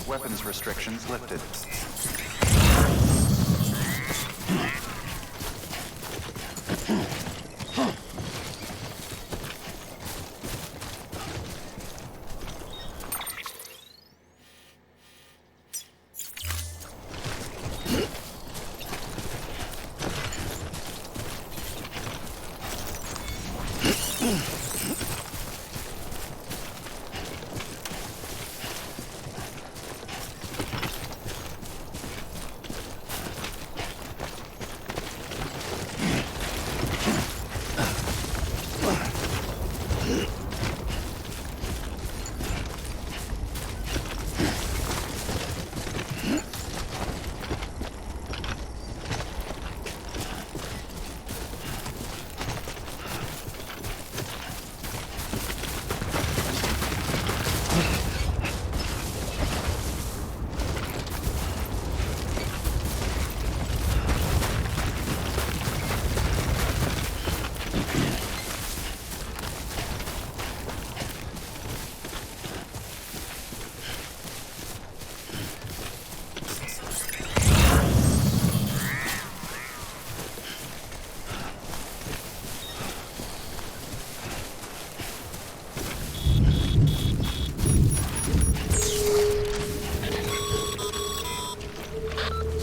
weapons restrictions lifted.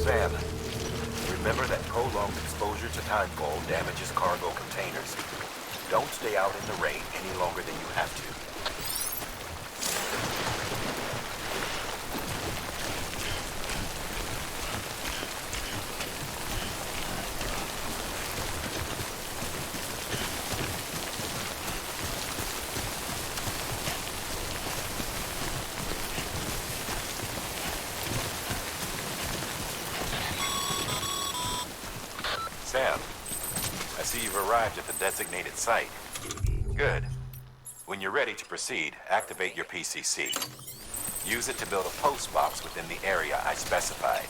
Sam, remember that prolonged exposure to timefall damages cargo containers. Don't stay out in the rain any longer than you have to. Sam, I see you've arrived at the designated site. Good. When you're ready to proceed, activate your PCC. Use it to build a post box within the area I specified.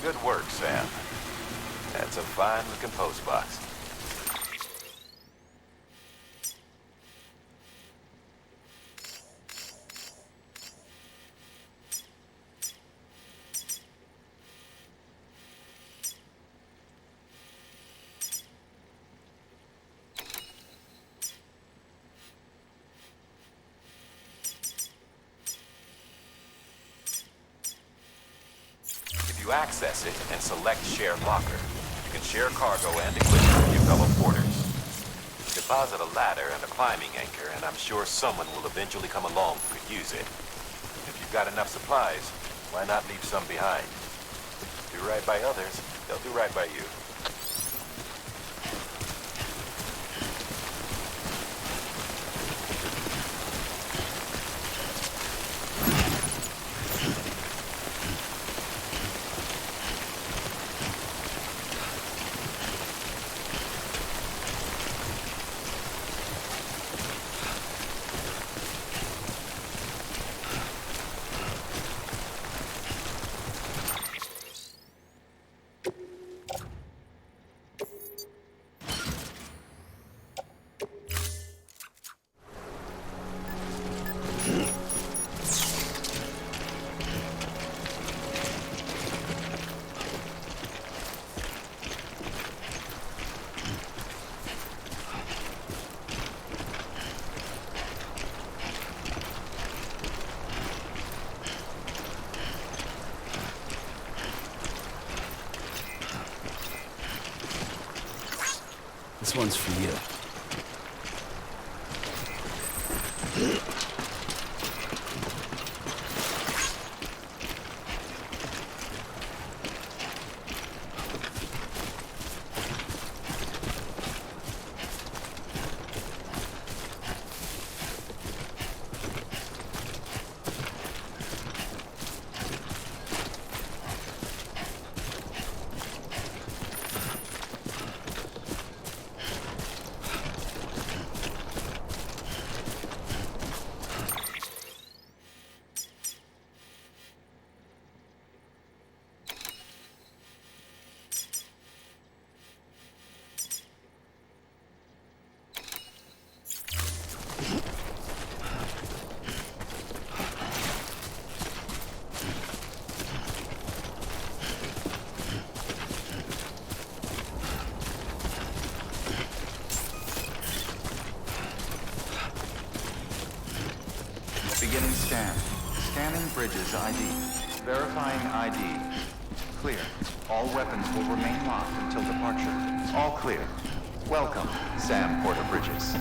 Good work, Sam. That's a fine-looking post box. You access it and select Share Locker. You can share cargo and equipment with your fellow porters. Deposit a ladder and a climbing anchor, and I'm sure someone will eventually come along who could use it. If you've got enough supplies, why not leave some behind? Do right by others, they'll do right by you. This one's for you. Beginning scan. Scanning bridges ID. Verifying ID. Clear. All weapons will remain locked until departure. All clear. Welcome, Sam Porter Bridges.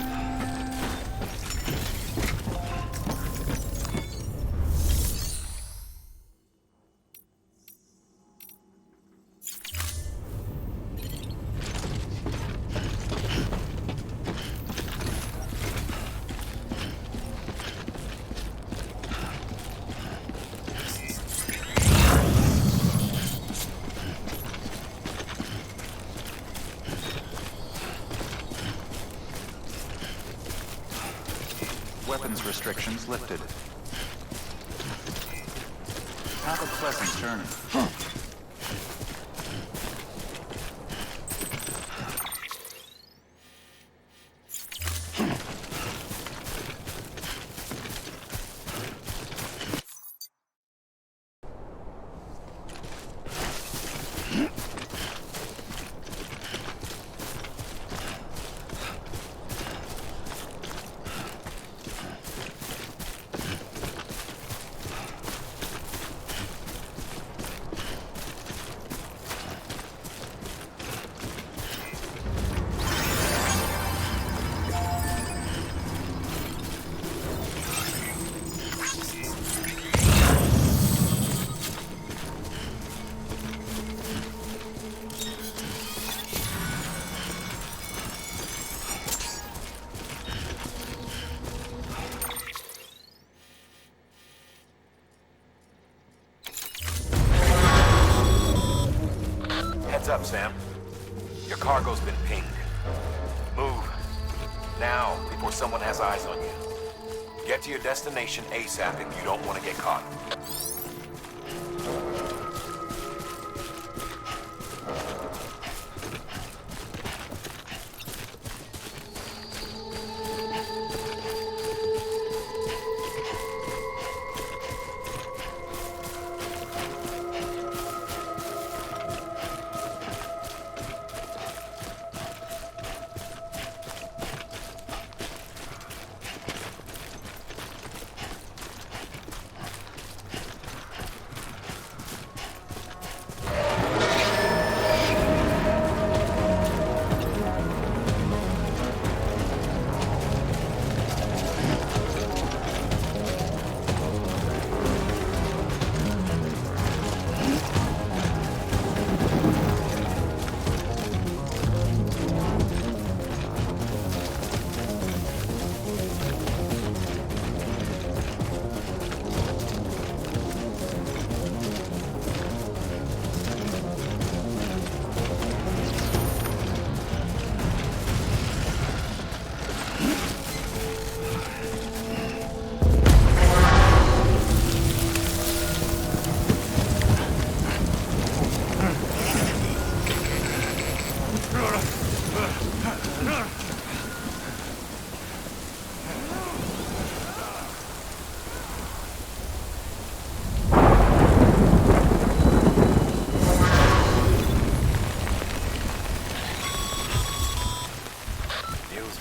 Weapons restrictions lifted. Have a pleasant journey. Heads up, Sam. Your cargo's been pinged. Move. Now, before someone has eyes on you. Get to your destination ASAP if you don't want to get caught.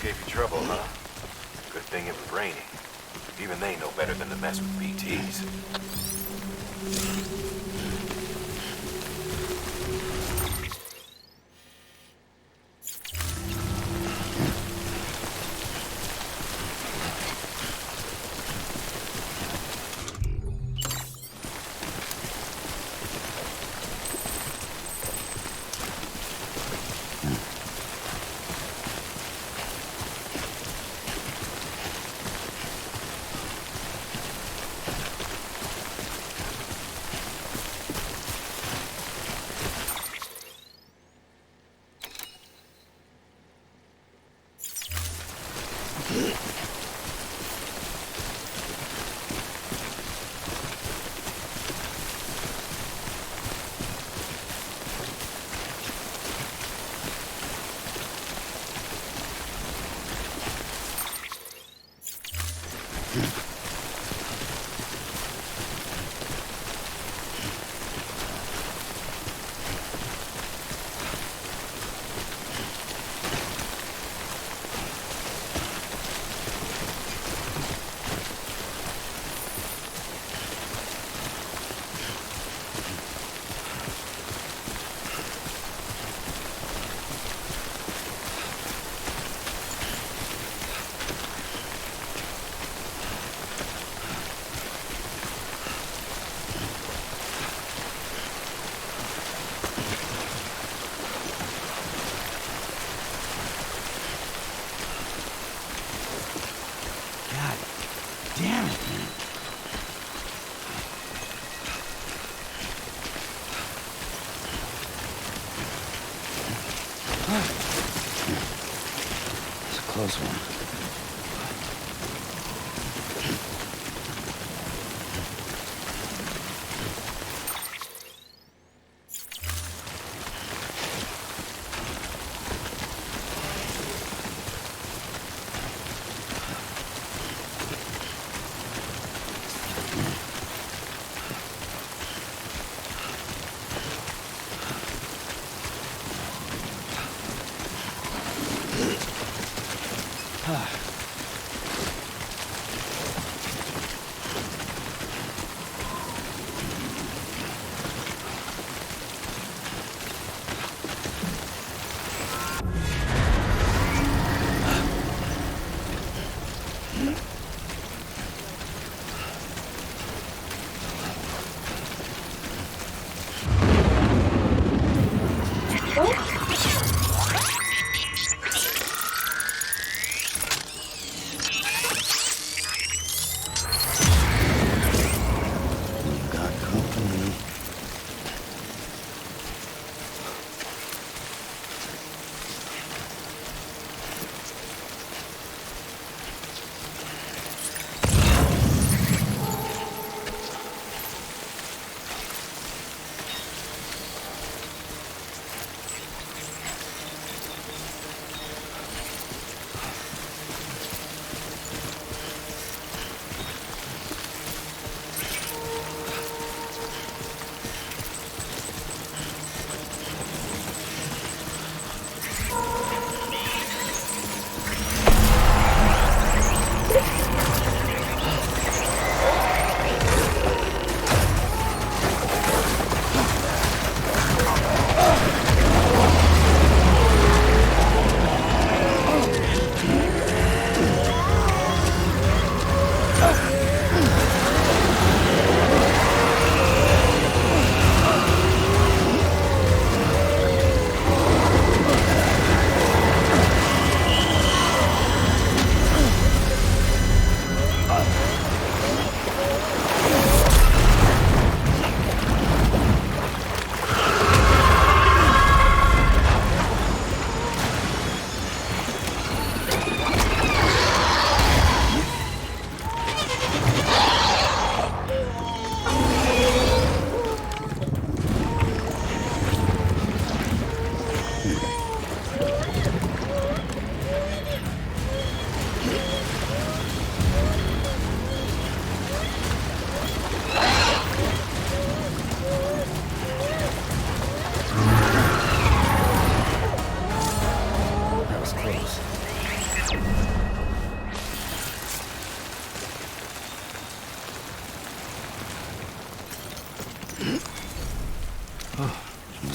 Gave you trouble, huh? Good thing it was raining. Even they know better than to mess with BTs.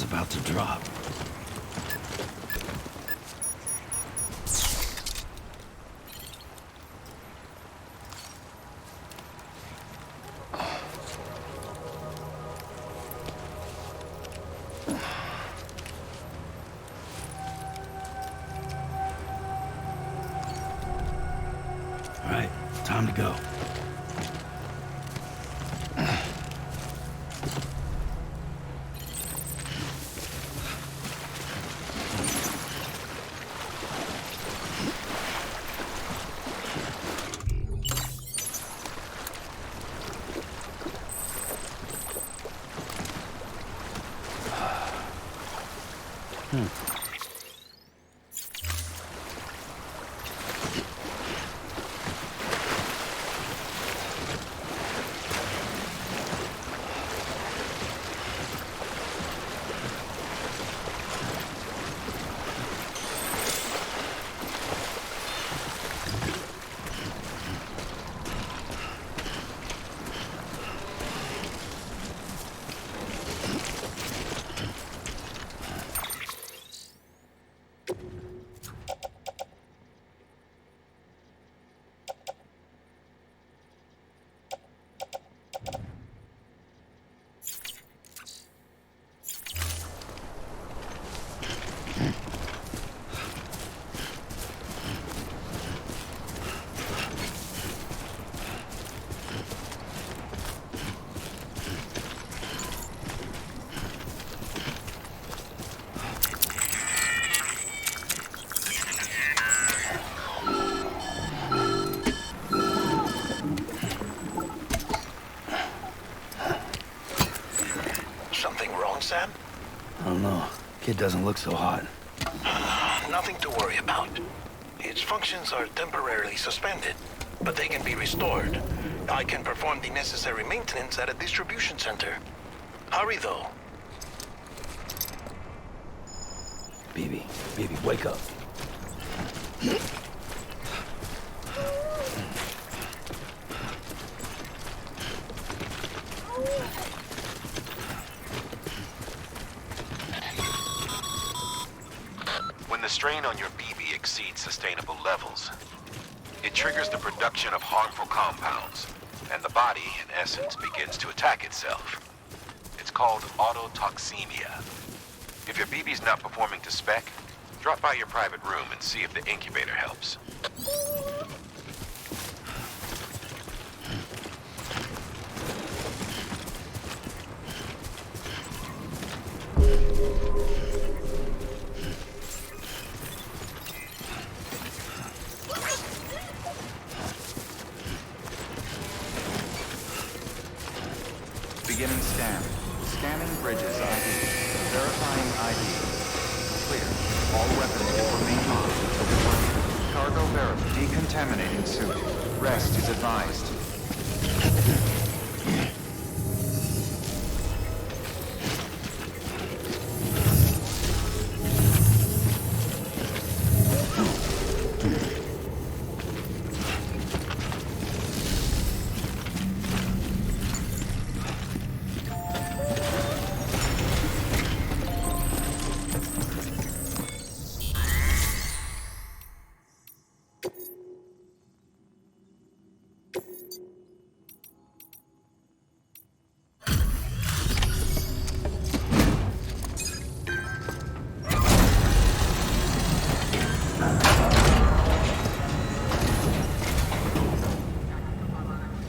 About to drop. All right, time to go. Sam? I don't know. Kid doesn't look so hot. Nothing to worry about. Its functions are temporarily suspended, but they can be restored. I can perform the necessary maintenance at a distribution center. Hurry, though. Baby, wake up. When the strain on your BB exceeds sustainable levels, It triggers the production of harmful compounds, and the body, in essence, begins to attack itself. It's called autotoxemia. If your BB's not performing to spec, drop by your private room and see if the incubator helps. Beginning scan. Scanning bridges ID. Verifying ID. Clear. All weapons will remain locked until departure. Cargo verified. Decontaminating suit. Rest is advised.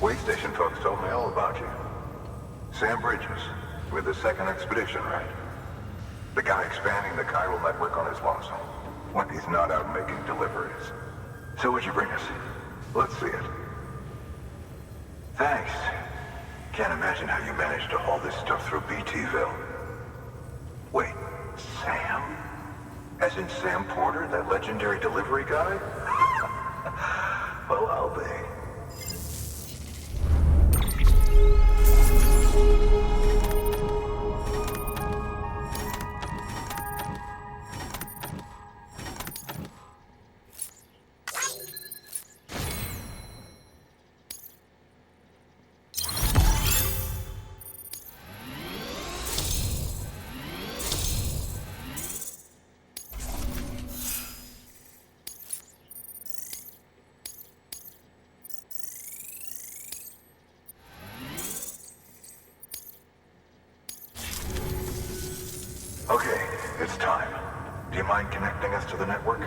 Way station folks told me all about you. Sam Bridges, with the second expedition, right? The guy expanding the chiral network on his lonesome, when he's not out making deliveries. So what'd you bring us? Let's see it. Thanks. Can't imagine how you managed to haul this stuff through BTville. Wait, Sam? As in Sam Porter, that legendary delivery guy? Well, I'll be. Okay, it's time. Do you mind connecting us to the network?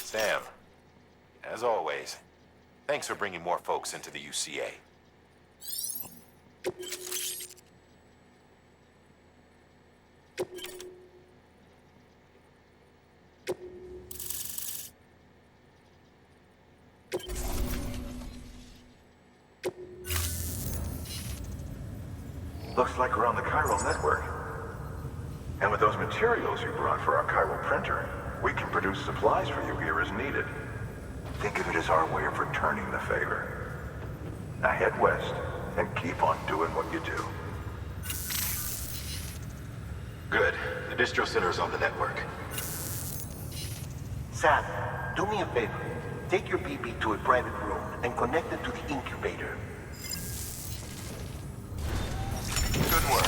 Sam, as always, thanks for bringing more folks into the UCA. Looks like we're on the chiral network. And with those materials you brought for our chiral printer, we can produce supplies for you here as needed. Think of it as our way of returning the favor. Now head west and keep on doing what you do. Good. The distro center's on the network. Sam, do me a favor. Take your BB to a private room and connect it to the incubator. Good work.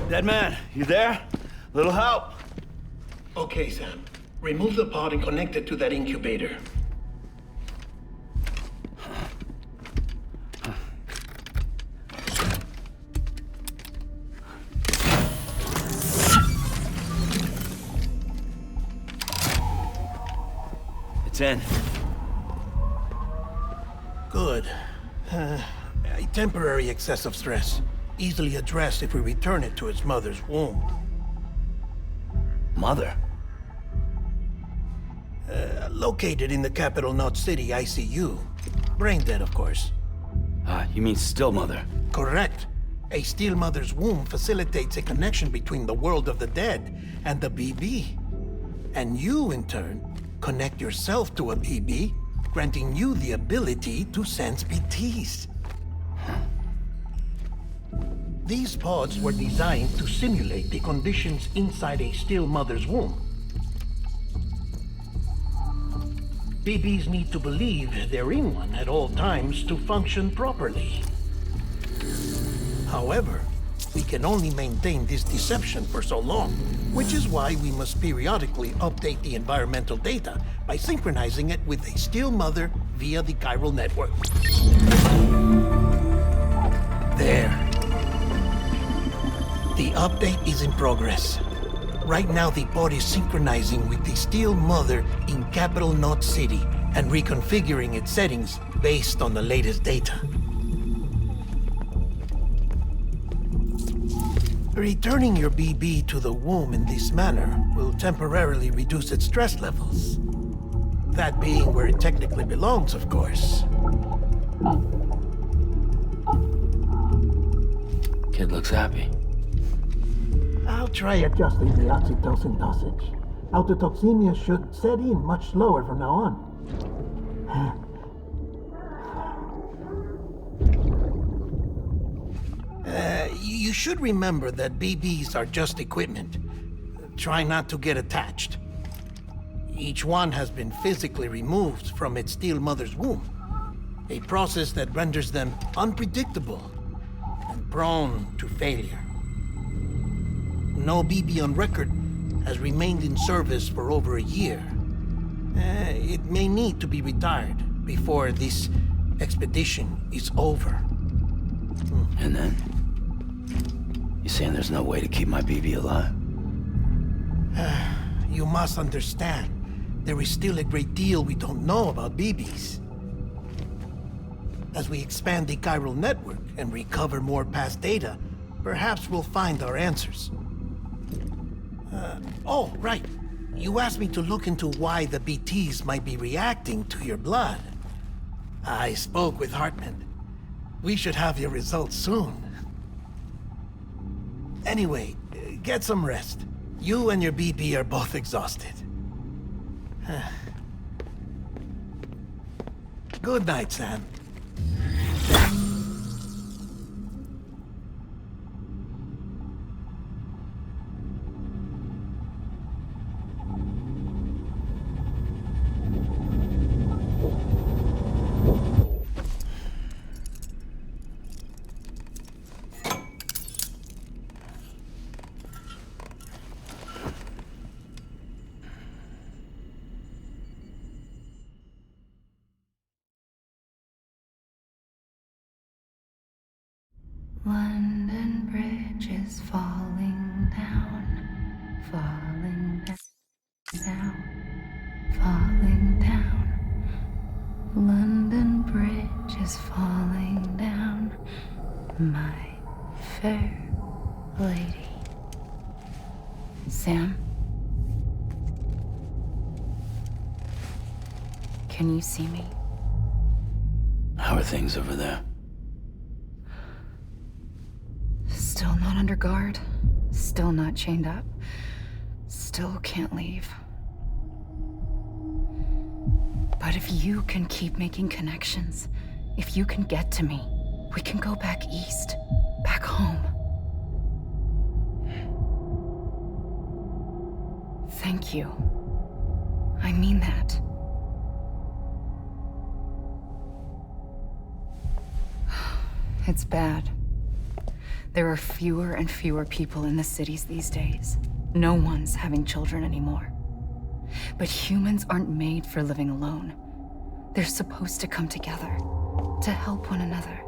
Dead man, you there? Little help? Okay, Sam. Remove the pod and connect it to that incubator. It's in. Good. A temporary excess of stress. Easily addressed if we return it to its mother's womb. Mother? Located in the capital Knot City ICU. Brain dead, of course. You mean still mother? Correct. A still mother's womb facilitates a connection between the world of the dead and the BB. And you, in turn, connect yourself to a BB, granting you the ability to sense BTs. These pods were designed to simulate the conditions inside a still mother's womb. BBs need to believe they're in one at all times to function properly. However, we can only maintain this deception for so long, which is why we must periodically update the environmental data by synchronizing it with a still mother via the chiral network. There. The update is in progress. Right now, the pod is synchronizing with the still mother in capital Knot City and reconfiguring its settings based on the latest data. Returning your BB to the womb in this manner will temporarily reduce its stress levels. That being where it technically belongs, of course. Kid looks happy. I'll try adjusting the oxytocin dosage. Autotoxemia should set in much slower from now on. You should remember that BBs are just equipment. Try not to get attached. Each one has been physically removed from its still mother's womb. A process that renders them unpredictable and prone to failure. No BB on record has remained in service for over a year. It may need to be retired before this expedition is over. And then? You saying there's no way to keep my BB alive? You must understand, there is still a great deal we don't know about BBs. As we expand the chiral network and recover more past data, perhaps we'll find our answers. Oh, right. You asked me to look into why the BTs might be reacting to your blood. I spoke with Hartman. We should have your results soon. Anyway, get some rest. You and your BB are both exhausted. Good night, Sam. London Bridge is falling down, falling down, falling down. London Bridge is falling down, my fair lady. Sam? Can you see me? How are things over there? Still not under guard, still not chained up, still can't leave. But if you can keep making connections, if you can get to me, we can go back east, back home. Thank you. I mean that. It's bad. There are fewer and fewer people in the cities these days. No one's having children anymore. But humans aren't made for living alone. They're supposed to come together, to help one another.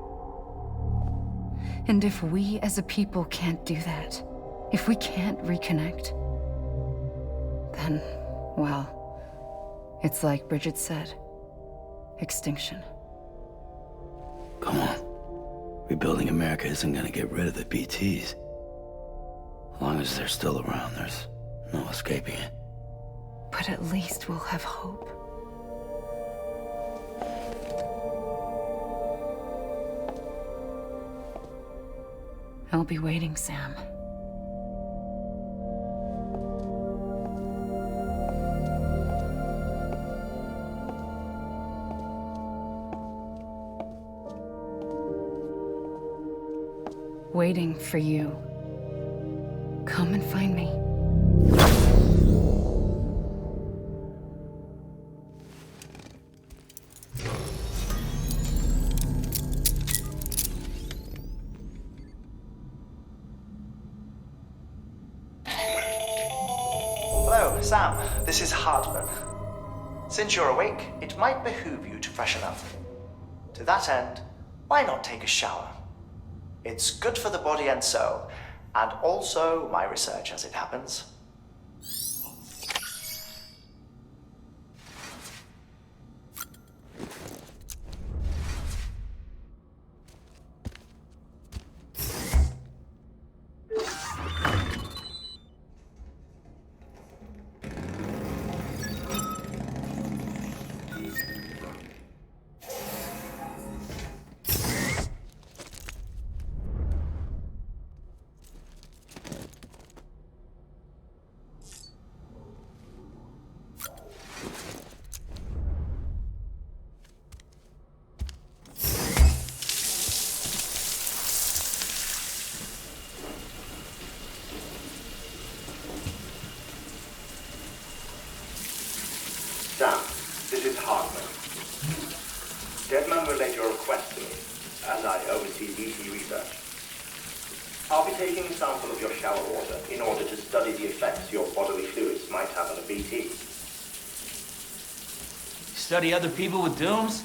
And if we as a people can't do that, if we can't reconnect, then, well, it's like Bridget said, extinction. Come on. Rebuilding America isn't gonna get rid of the BTs. As long as they're still around, there's no escaping it. But at least we'll have hope. I'll be waiting, Sam. Waiting for you. Come and find me. Hello, Sam. This is Hartman. Since you're awake, it might behoove you to freshen up. To that end, why not take a shower? It's good for the body and soul, and also my research as it happens. Sam, this is Hartman. Deadman relayed your request to me, as I oversee BT research. I'll be taking a sample of your shower water in order to study the effects your bodily fluids might have on a BT. Study other people with dooms?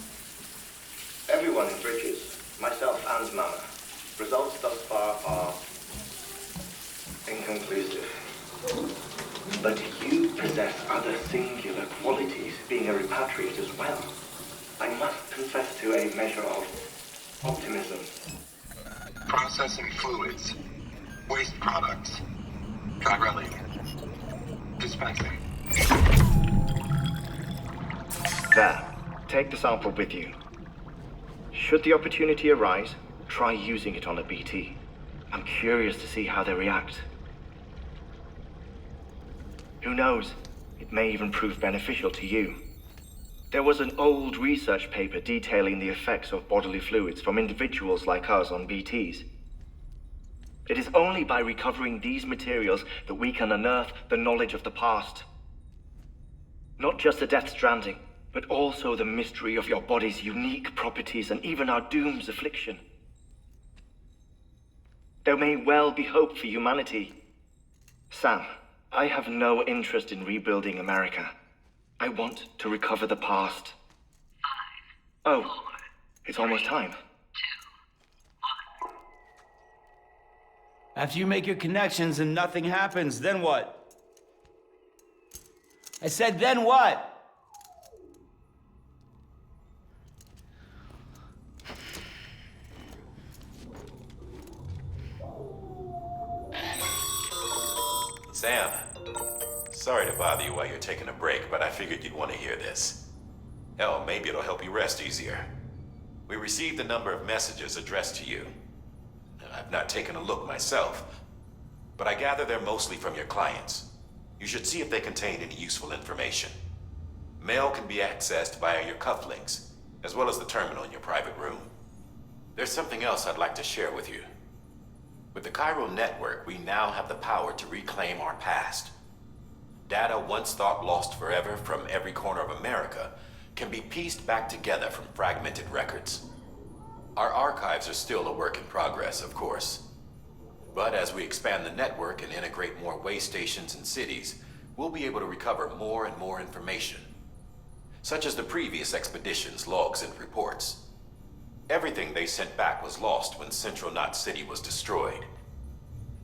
Everyone in Bridges, myself and Mama. Results thus far are inconclusive. But you possess other singular qualities, being a repatriate as well. I must confess to a measure of optimism. Processing fluids. Waste products. Chirelli. Dispensing. There. Take the sample with you. Should the opportunity arise, try using it on a BT. I'm curious to see how they react. Who knows? It may even prove beneficial to you. There was an old research paper detailing the effects of bodily fluids from individuals like us on BTs. It is only by recovering these materials that we can unearth the knowledge of the past. Not just the Death Stranding, but also the mystery of your body's unique properties and even our doom's affliction. There may well be hope for humanity. Sam, I have no interest in rebuilding America. I want to recover the past. 5, 4, it's almost time. 2, 1. After you make your connections and nothing happens, then what? I said, then what? Sam, sorry to bother you while you're taking a break, but I figured you'd want to hear this. Hell, maybe it'll help you rest easier. We received a number of messages addressed to you. I've not taken a look myself, but I gather they're mostly from your clients. You should see if they contain any useful information. Mail can be accessed via your cufflinks, as well as the terminal in your private room. There's something else I'd like to share with you. With the Chiral network, we now have the power to reclaim our past. Data once thought lost forever from every corner of America can be pieced back together from fragmented records. Our archives are still a work in progress, of course, But as we expand the network and integrate more way stations and cities, we'll be able to recover more and more information. Such as the previous expedition's logs and reports. Everything they sent back was lost when Central Knot City was destroyed.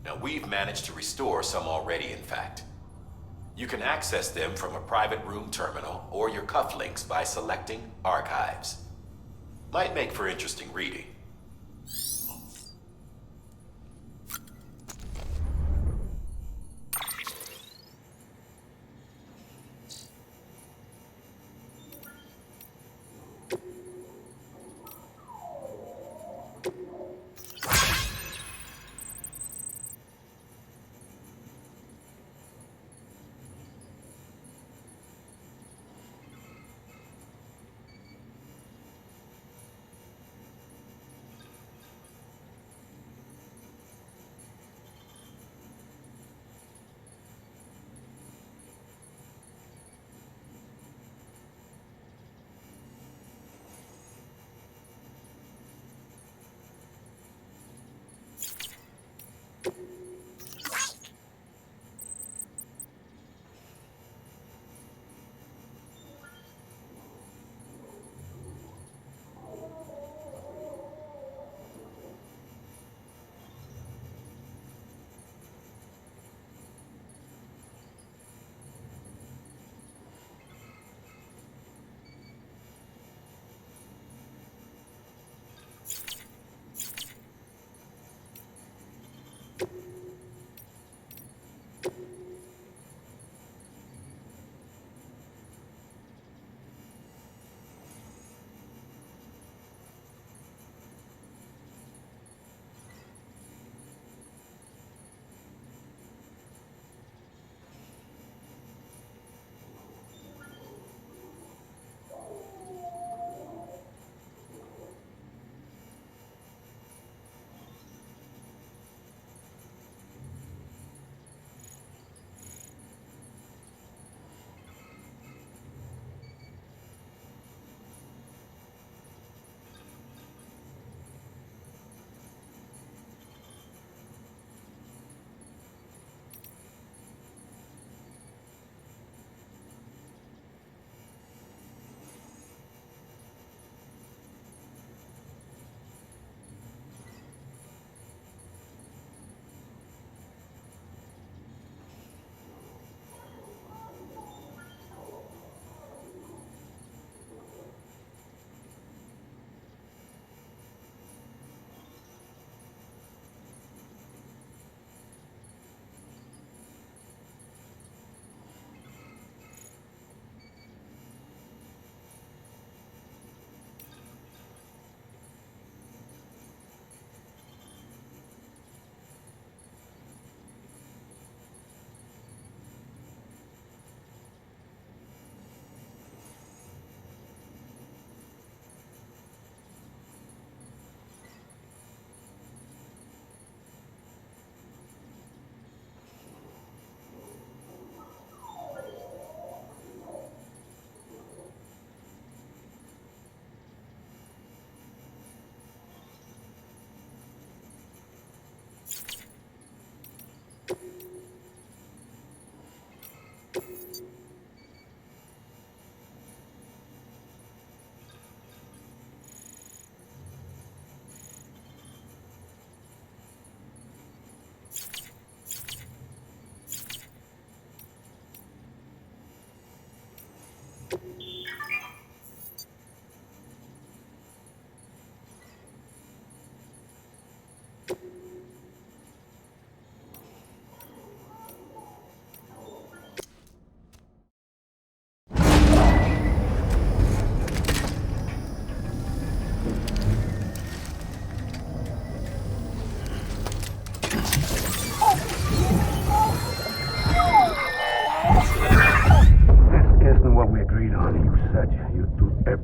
Now we've managed to restore some already, in fact. You can access them from a private room terminal or your cufflinks by selecting Archives. Might make for interesting reading.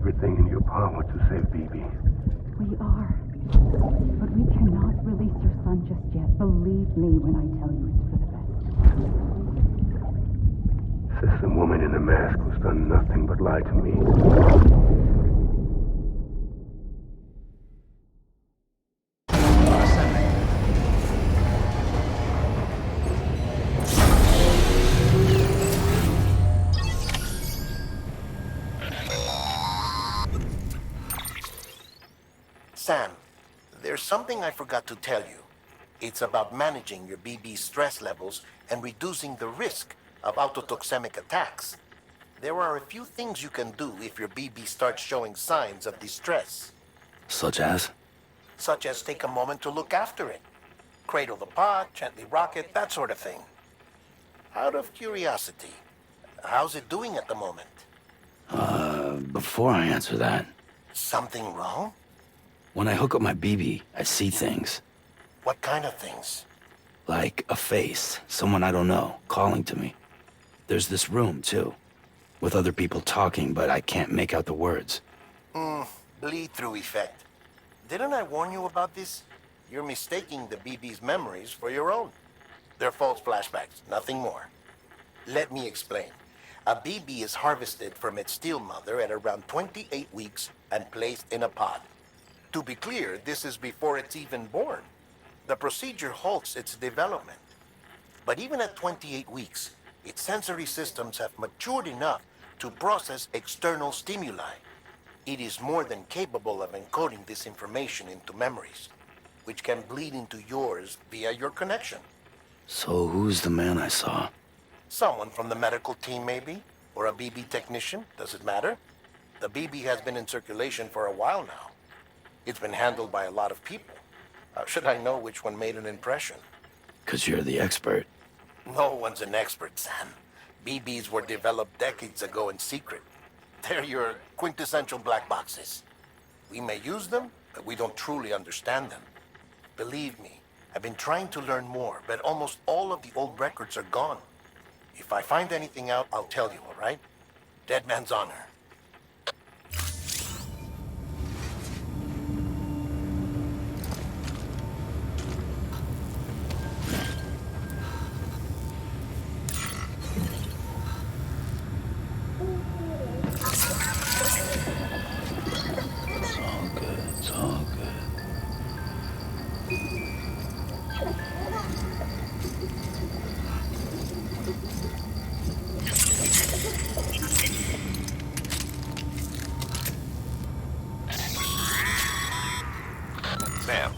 everything in your power to save BB. We are. But we cannot release your son just yet. Believe me when I tell you it's for the best. Says the woman in the mask who's done nothing but lie to me. something I forgot to tell you. It's about managing your BB stress levels and reducing the risk of autotoxemic attacks. There are a few things you can do if your BB starts showing signs of distress. Such as? Such as take a moment to look after it. Cradle the pod, gently rock it, that sort of thing. Out of curiosity, how's it doing at the moment? Before I answer that, Something wrong? when I hook up my BB, I see things. What kind of things? Like a face, someone I don't know, calling to me. There's this room, too, with other people talking, but I can't make out the words. Bleed-through effect. Didn't I warn you about this? You're mistaking the BB's memories for your own. They're false flashbacks, nothing more. Let me explain. A BB is harvested from its steel mother at around 28 weeks and placed in a pod. To be clear, this is before it's even born. The procedure halts its development. But even at 28 weeks, its sensory systems have matured enough to process external stimuli. It is more than capable of encoding this information into memories, which can bleed into yours via your connection. So who's the man I saw? Someone from the medical team, maybe? Or a BB technician? Does it matter? The BB has been in circulation for a while now. It's been handled by a lot of people. How should I know which one made an impression? 'Cause you're the expert. No one's an expert, Sam. BBs were developed decades ago in secret. They're your quintessential black boxes. We may use them, but we don't truly understand them. Believe me, I've been trying to learn more, but almost all of the old records are gone. If I find anything out, I'll tell you, all right? Dead man's honor. It's all good, it's all good. Sam,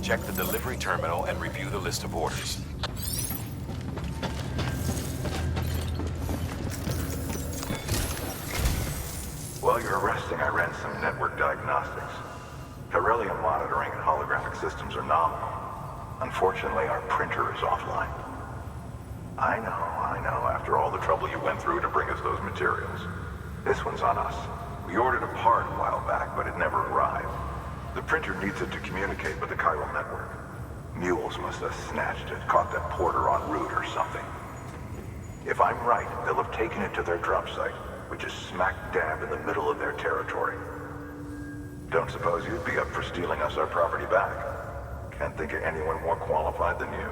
check the delivery terminal and review the list of orders. While you're resting, I ran some network diagnostics. Beryllium monitoring and holographic systems are nominal. Unfortunately, our printer is offline. I know, after all the trouble you went through to bring us those materials. This one's on us. We ordered a part a while back, but it never arrived. The printer needs it to communicate with the chiral network. Mules must have snatched it, caught that porter en route or something. If I'm right, they'll have taken it to their drop site, which is smack dab in the middle of their territory. Don't suppose you'd be up for stealing us our property back? Can't think of anyone more qualified than you.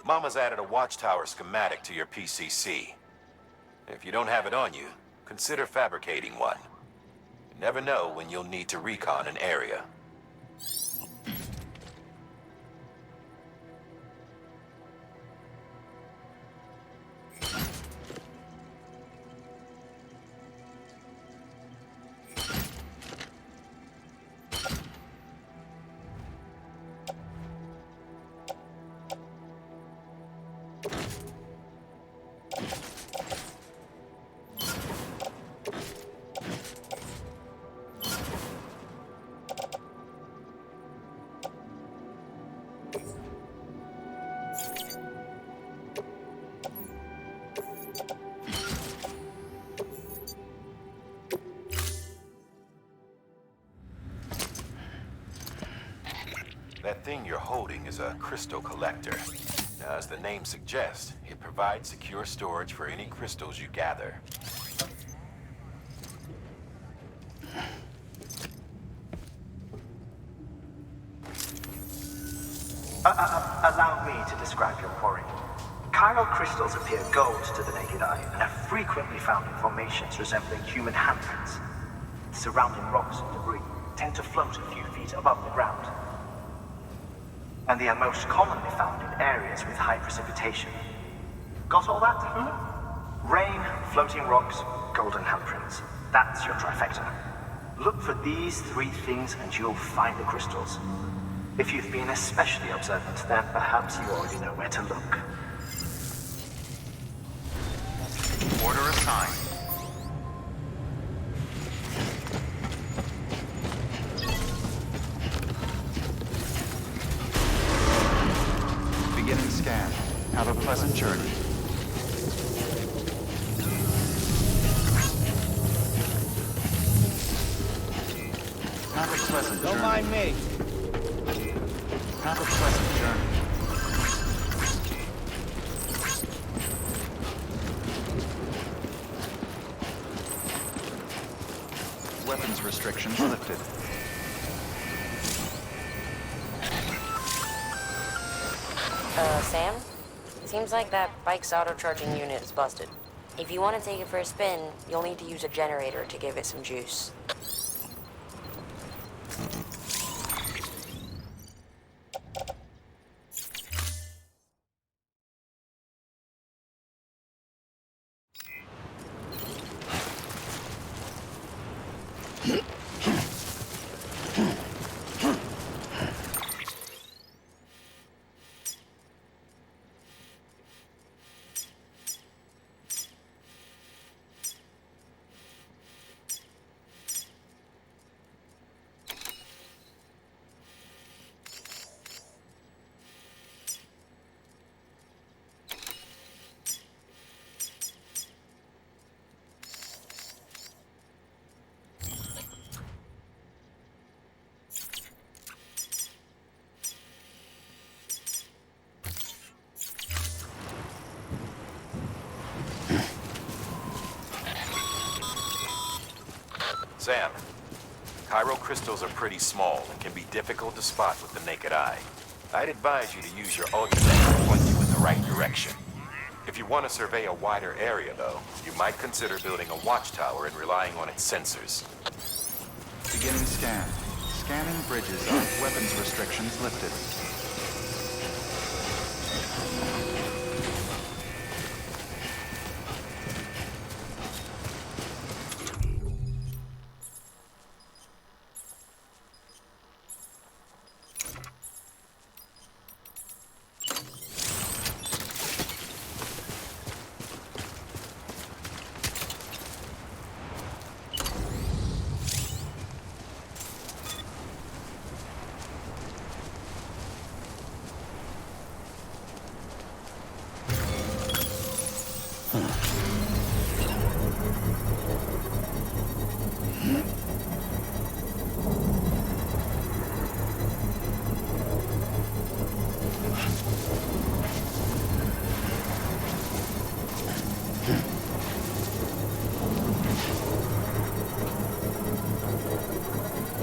Mama's added a watchtower schematic to your PCC. If you don't have it on you, consider fabricating one. You never know when you'll need to recon an area. That thing you're holding is a crystal collector. Now, as the name suggests, it provides secure storage for any crystals you gather. Allow me to describe your quarry. Chiral crystals appear gold to the naked eye and are frequently found in formations resembling human handprints. Surrounding rocks and debris tend to float a few feet above the ground. And they are most commonly found in areas with high precipitation. Got all that? Rain, floating rocks, golden handprints. That's your trifecta. Look for these three things and you'll find the crystals. If you've been especially observant, then perhaps you already know where to look. Order assigned. Beginning scan. Have a pleasant journey. Have a pleasant journey. Don't mind me. Have a pleasant journey. Weapons restrictions lifted. Sam? Seems like that bike's auto-charging unit is busted. If you want to take it for a spin, you'll need to use a generator to give it some juice. Sam, chiral crystals are pretty small and can be difficult to spot with the naked eye. I'd advise you to use your ultrasound to point you in the right direction. If you want to survey a wider area, though, you might consider building a watchtower and relying on its sensors. Beginning scan. Scanning bridges on weapons restrictions lifted.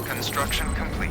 Construction complete.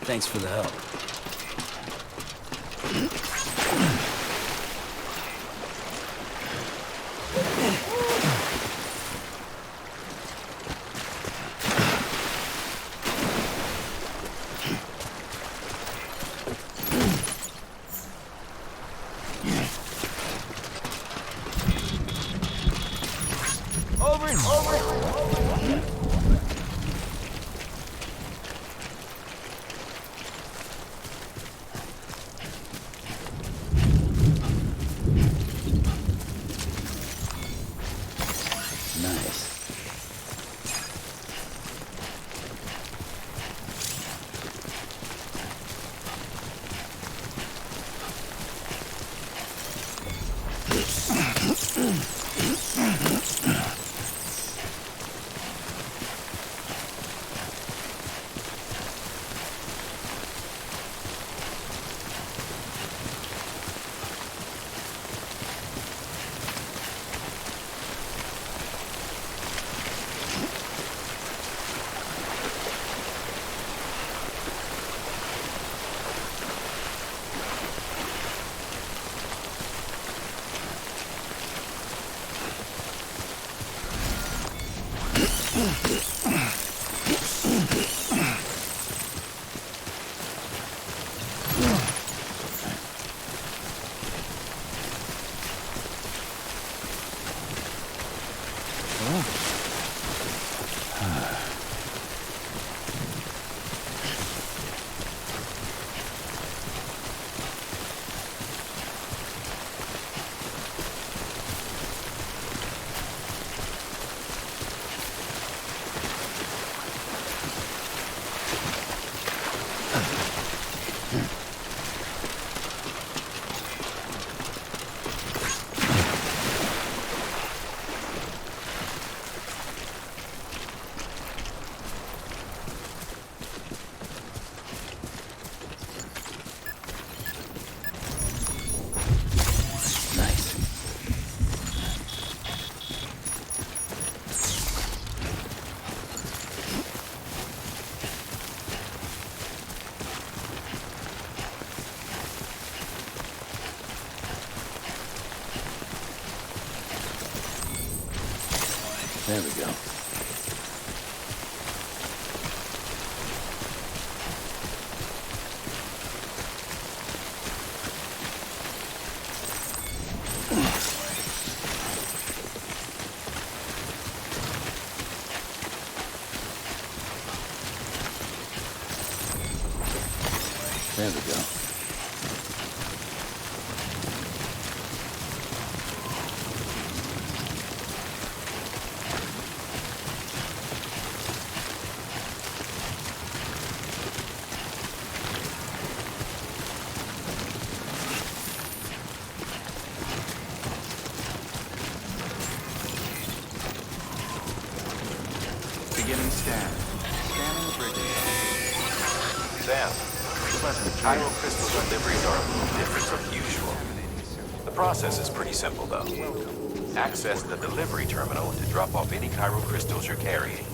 Thanks for the help. There we go. There we go. Beginning scan. Scanning bridges. Sam, Chiral crystal deliveries are a little different from usual. The process is pretty simple, though. Access the delivery terminal to drop off any chiral crystals you're carrying.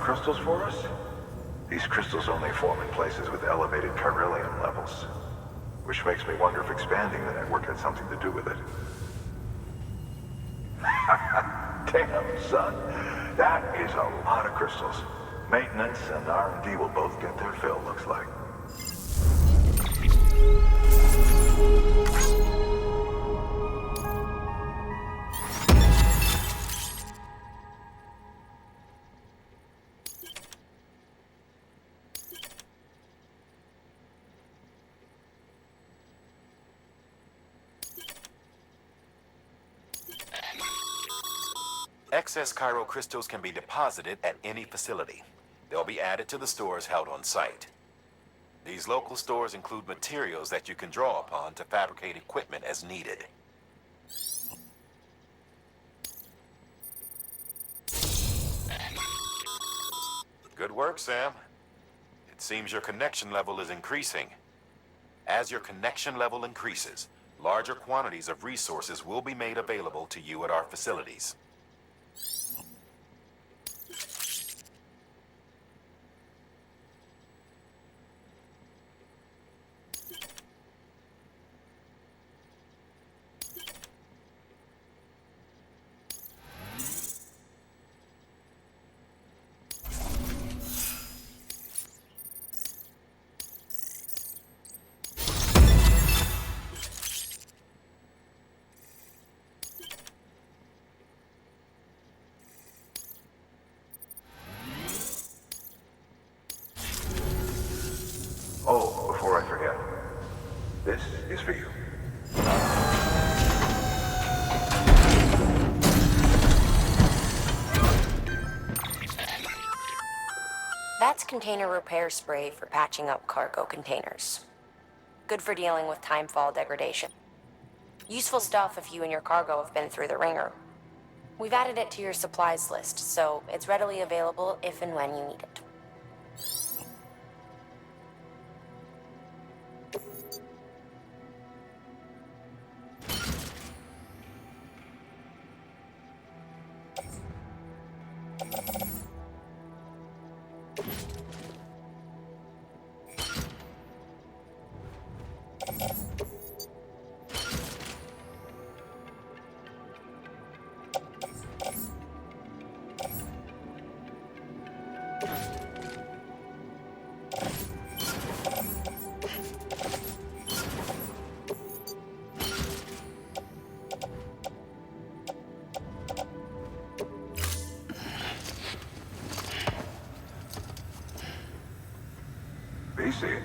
crystals for us? These crystals only form in places with elevated chiralium levels, which makes me wonder if expanding the network had something to do with it. Damn, son. That is a lot of crystals. Maintenance and R&D will both get their fill, looks like. Excess Cairo crystals can be deposited at any facility. They'll be added to the stores held on site. These local stores include materials that you can draw upon to fabricate equipment as needed. Good work, Sam. It seems your connection level is increasing. As your connection level increases, larger quantities of resources will be made available to you at our facilities. Oh, before I forget, this is for you. That's container repair spray for patching up cargo containers. Good for dealing with timefall degradation. Useful stuff if you and your cargo have been through the ringer. We've added it to your supplies list, so it's readily available if and when you need it. BC.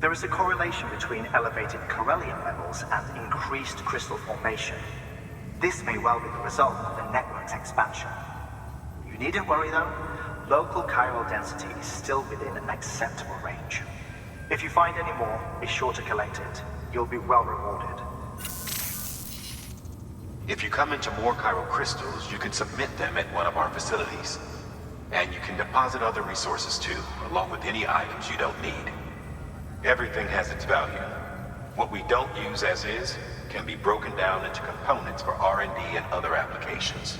There is a correlation between elevated chiralium levels and increased crystal formation. This may well be the result of the network's expansion. You needn't worry though. Local chiral density is still within an acceptable range. If you find any more, be sure to collect it. You'll be well rewarded. If you come into more chiral crystals, you can submit them at one of our facilities. And you can deposit other resources too, along with any items you don't need. Everything has its value. What we don't use as is can be broken down into components for R&D and other applications.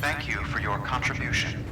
Thank you for your contribution.